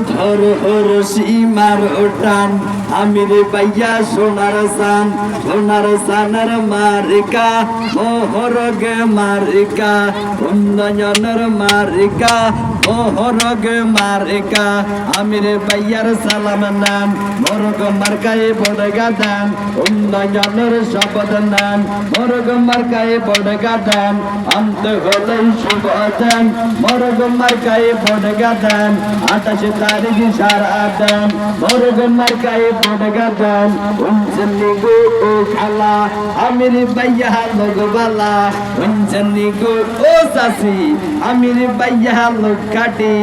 ধর সীমার টান আমির পাইয়া সোনার সান সোনার মারিকা মোহরগে মারিকা উন্নয়নের মারিকা মোহরগে মারিকা আমির পাইয়ার সালাম নান মোরগ মার্কায় বড়গা দান উন্নয়নের শপথ নান মোরগ মার্কায় বড়গা দান অন্ত হলেই শুভ দান মোরগ মার্কায় বড়গা দান 28 তারিখ সারা দান মোরগ মার্কায় বড়গা দান উনসনি গো ও খালা আমির বাইয়া লগবালা উনসনি গো ও সাসি আমির বাইয়া লোক কাটি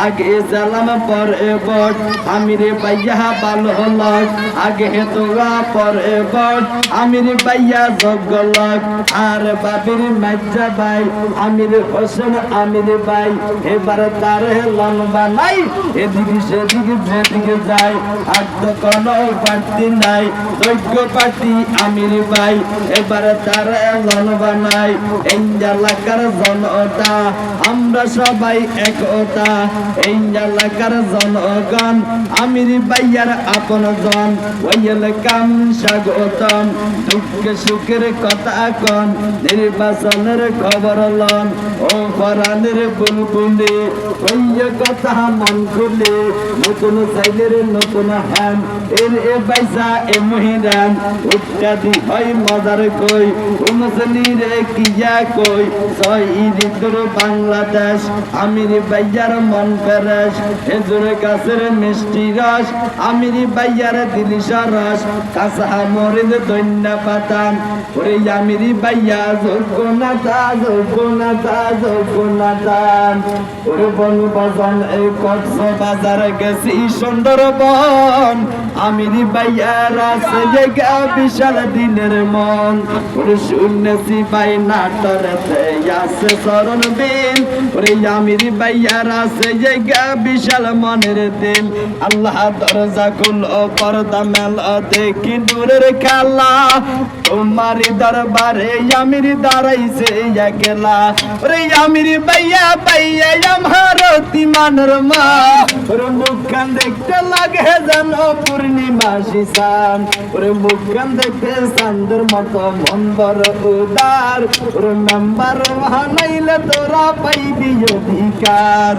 আগে সালাম পরে বট আমির বাইয়া ভালো হলক আগে তোরা পরে বট আমির বাইয়া জগলক আর বাবির মাজ্জা ভাই আমির হোসেন আমির ভাই এবার তার লম্বা নাই এদিকে সেদিকে যেদিকে যায় আর তো কোনো প্রার্থী নাই যোগ্য প্রার্থী আমির ভাই এবার তার লম্বা নাই এই এলাকার জনতা আমরা সবাই একতা এই এলাকার জনগণ আমির ভাইয়ার আপন জন ওই এলাকাম স্বাগতম দুঃখে সুখের কথা কন নির্বাচনের খবর লন ও ফরানের বুলবুলি ওই কথা মন খুলে নতুন চাইলের নতুন হ্যান এর এ পয়সা এ মহিরান উৎকাদি হয় মজার কই উমসনি রে কিয়া কই ছয় ঋতুর বাংলাদেশ আমির ভাইয়ার মন পেরেশ হেজুর গাছের মিষ্টি রস আমির ভাইয়ার দিলিশা রস কাঁচা মরিদ দৈন্য পাতান ওরে আমির ভাইয়া যোগ্যনাথা ওরে বন বাজান এই কক্স বাজার গেছি সুন্দরবন আমির ভাইয়ার আছে জায়গা বিশাল দিনের মন ওরে শুনেছি ভাই নাটরেতে আছে চরণ বিন ওরে আমির ভাইয়ার আছে জায়গা বিশাল মনের দিন আল্লাহ দরজা খুল ও পর্দা মেল দেখি দূরের খেলা তোমারি দরবারে আমির দাঁড়াইছে একলা ওরে আমির ভাইয়া আমার তিমানের মা ওরে মুখখান দেখতে লাগে যেন পূর্ণিমা শিশান ওরে মুখখান দেখতে চাঁদের মতো মন বড় উদার ওরে মেম্বার বানাইলে তোরা পাইবি অধিকার।